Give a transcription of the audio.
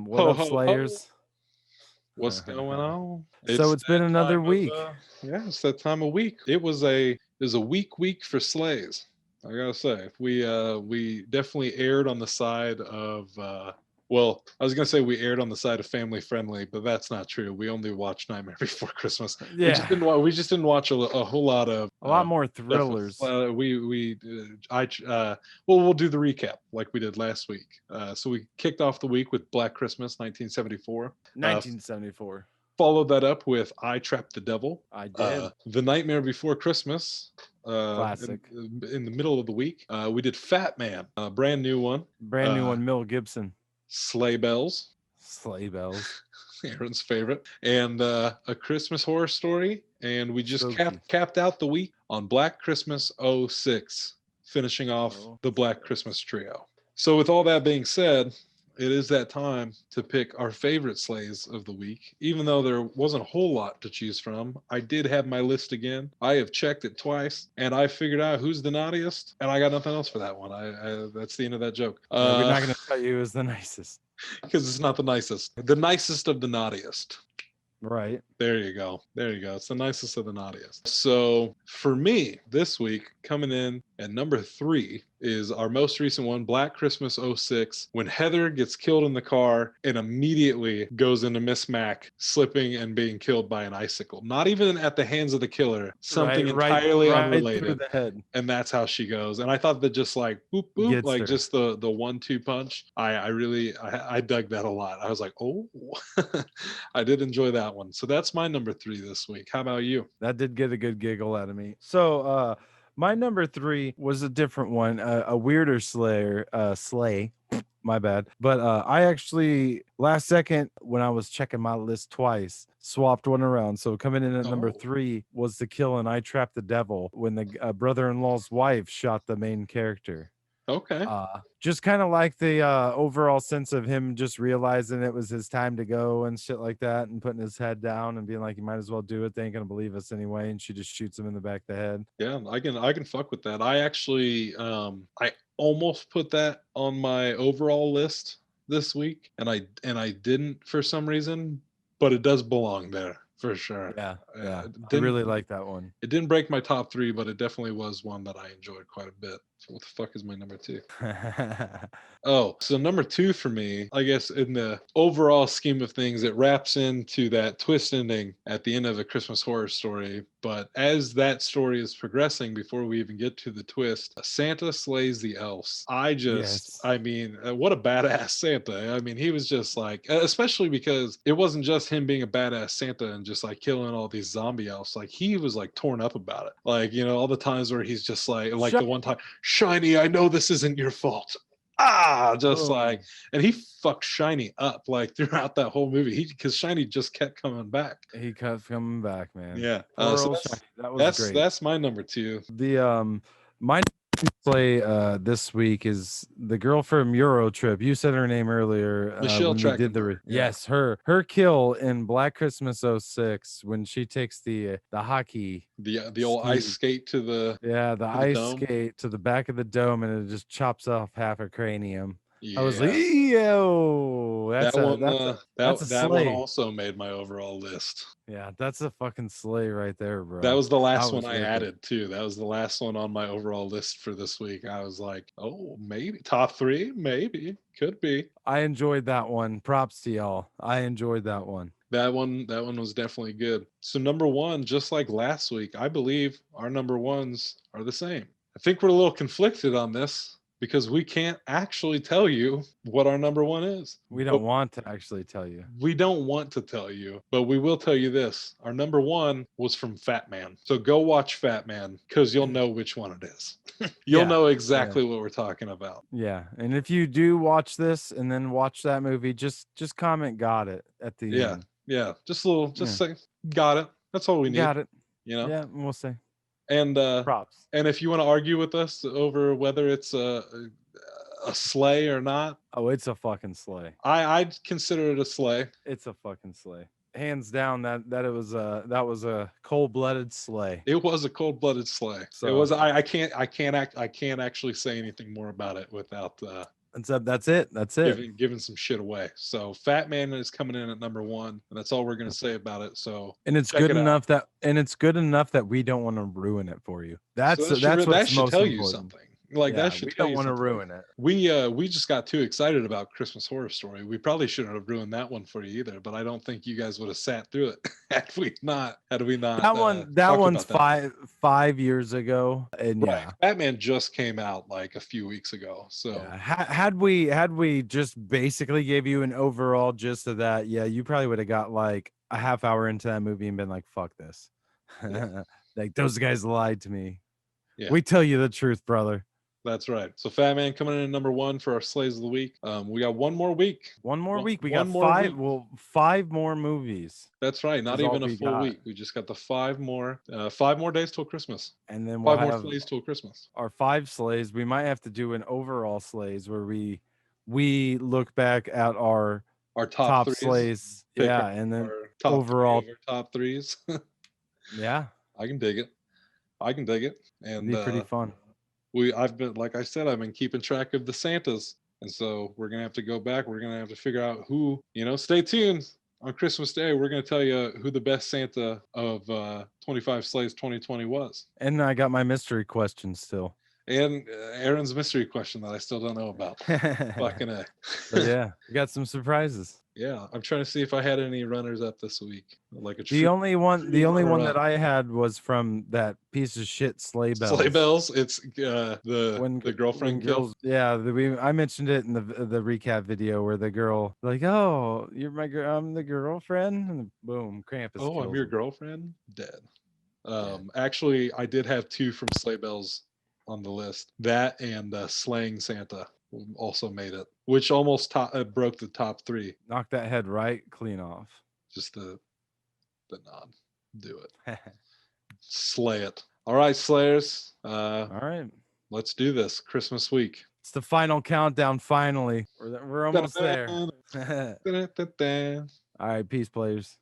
What Ho up, ho ho! Slayers? What's going on? So It's it's been that another time of week. yeah, it's that time of week. It was a week for slays. I gotta say, we definitely aired on the side of well, I was gonna say we aired on the side of family friendly, but that's not true. We only watched Nightmare Before Christmas. Yeah, We just didn't watch a whole lot of a lot more stuff with thrillers. we I well, we'll do the recap like we did last week. So we kicked off the week with Black Christmas 1974. 1974. Followed that up with I Trapped the Devil. I did. The Nightmare Before Christmas. Classic. In the middle of the week, we did Fat Man, a brand new one. Brand new Uh, one, Mel Gibson. Sleigh Bells, Sleigh bells. Aaron's favorite, and A Christmas Horror Story. And we just So cute. capped out the week on Black Christmas '06, finishing off Oh. the Black Christmas trio. So, with all that being said, it is that time to pick our favorite sleighs of the week. Even though there wasn't a whole lot to choose from, I did have my list again. I have checked it twice, and I figured out who's the naughtiest, and I got nothing else for that one. That's the end of that joke. Yeah, we're not gonna tell you it was the nicest. Because it's not the nicest. The nicest of the naughtiest. Right. There you go. There you go. It's the nicest of the naughtiest. So for me, this week, coming in at number 3 is our most recent one, Black Christmas '06, when Heather gets killed in the car and immediately goes into Miss Mac slipping and being killed by an icicle. Not even at the hands of the killer, something entirely right through unrelated. the head. And that's how she goes. And I thought that just like boop boop, Gets like her. just the 1-2 punch. I dug that a lot. I was like, oh, I did enjoy that one. So that's my number 3 this week. How about you? That did get a good giggle out of me. So my number 3 was a different one, a weirder sleigh. My bad. But I actually last second when I was checking my list twice, swapped one around. So coming in at number Oh, 3 was the kill in I Trapped the Devil when the brother-in-law's wife shot the main character. okay. Just kind of like the overall sense of him just realizing it was his time to go and shit like that, and putting his head down and being like, you might as well do it, they ain't gonna believe us anyway, and she just shoots him in the back of the head. Yeah, I can fuck with that. I actually I almost put that on my overall list this week, and I didn't for some reason, but it does belong there for sure. Yeah, yeah, It I didn't really like that one. it didn't break my top 3, but it definitely was one that I enjoyed quite a bit. So what the fuck is my number 2? Oh, so number 2 for me, I guess in the overall scheme of things, it wraps into that twist ending at the end of A Christmas Horror Story. But as that story is progressing, before we even get to the twist, Santa slays the elves. Yes. I mean, what a badass Santa. I mean, he was just like, especially because it wasn't just him being a badass Santa and just like killing all these zombie elves. Like he was like torn up about it. Like, all the times where he's just like the one time, Shiny, I know this isn't your fault. Just like, Boom. and he fucked Shiny up like throughout that whole movie. Because Shiny just kept coming back. He kept coming back, man. Yeah. Poor So old Shiny. That was great. that's my number 2. The my play this week is the girl from Euro Trip. You said her name earlier Michelle when we did the Trachtenberg. Yeah. yes, her kill in Black Christmas '06 when she takes the hockey The old ice ski, skate to the the to the ice dome. skate to the back of the dome, and it just chops off half her cranium. I was like, Yeah. yo, That one that's a that one slay. also made my overall list. Yeah, that's a fucking slay right there, That bro. was the That last one was I wicked. added too. That was the last one on my overall list for this week. I was like, oh, maybe top 3, maybe could be. I enjoyed that one. Props to y'all. I enjoyed that one. That one was definitely good. So number 1, just like last week, I believe our number 1s are the same. I think we're a little conflicted on this because we can't actually tell you what our number 1 is. We But don't want to actually tell you. we don't want to tell you, but we will tell you this. Our number 1 was from Fat Man. So go watch Fat Man because you'll know which one it is. You'll Yeah. know Yeah. exactly what we're talking about. Yeah. And if you do watch this and then watch that movie, just comment got it at the Yeah. end. Yeah. Just a little, just Yeah. say, got it. That's all we need, Got it. you know? Yeah, we'll say. And Props. and if you want to argue with us over whether it's a sleigh or not, Oh, it's a fucking slay. I'd consider it a sleigh. It's a fucking slay. Hands down that it was a cold-blooded slay. It was a cold-blooded sleigh. It So was. I can't actually say anything more about it without That's it. That's it. giving some shit away. So Fat Man is coming in at number 1, and that's all we're gonna say about it. So And it's check good it out. enough that we don't want to ruin it for you. So That's that what's should most tell you important. something. Like that Yeah, should we tell don't you want to something. ruin it. We just got too excited about Christmas Horror Story. We probably shouldn't have ruined that one for you either. But I don't think you guys would have sat through it had we not That talked one's about that one. 5 years ago, and Right, yeah. Batman just came out like a few weeks ago. So Yeah, had we just basically gave you an overall gist of that, yeah, you probably would have got like a half hour into that movie and been like, "Fuck this," yeah, like those guys lied to me. yeah. We tell you the truth, brother. That's right. So Fat Man coming in at number 1 for our Slays of the Week. We got one more week. One more week. We One got more five. week. Well, 5 more movies That's right. Not is all even a we full got, week. We just got the 5 more days till Christmas. and then we'll 5 more have Slays till Christmas. our 5 slays. We might have to do an overall slays where we look back at our Our top top threes. slays, Pick yeah, and then our top 3 overall, of our top threes. yeah, I can dig it. I can dig it. it'd And be pretty fun. I've been, like I said, I've been keeping track of the Santas. And so we're gonna have to go back. We're gonna have to figure out who, stay tuned. On Christmas Day, we're gonna tell you who the best Santa of 25 Slays 2020 was. And I got my mystery question still. And Aaron's mystery question that I still don't know about. Fucking A. So yeah, we got some surprises. Yeah, I'm trying to see if I had any runners up this week. Like a The only one runner-up. that I had was from that piece of shit Sleigh Bells. Sleigh Bells. It's When the girlfriend kill. yeah, I mentioned it in the recap video where the girl like, "Oh, you're my girl, I'm the girlfriend," and boom, Krampus. Oh, I'm kills your her. girlfriend. Dead. Dead. Actually, I did have 2 from Sleigh Bells on the list. That and Slaying Santa also made it, which almost broke the top 3. Knock that head right clean off. Just the nod. Do it. Slay it. All right, Slayers. All right, Let's do this. Christmas week. it's the final countdown. Finally, we're almost there. Da-da-da-da. All right, peace, players.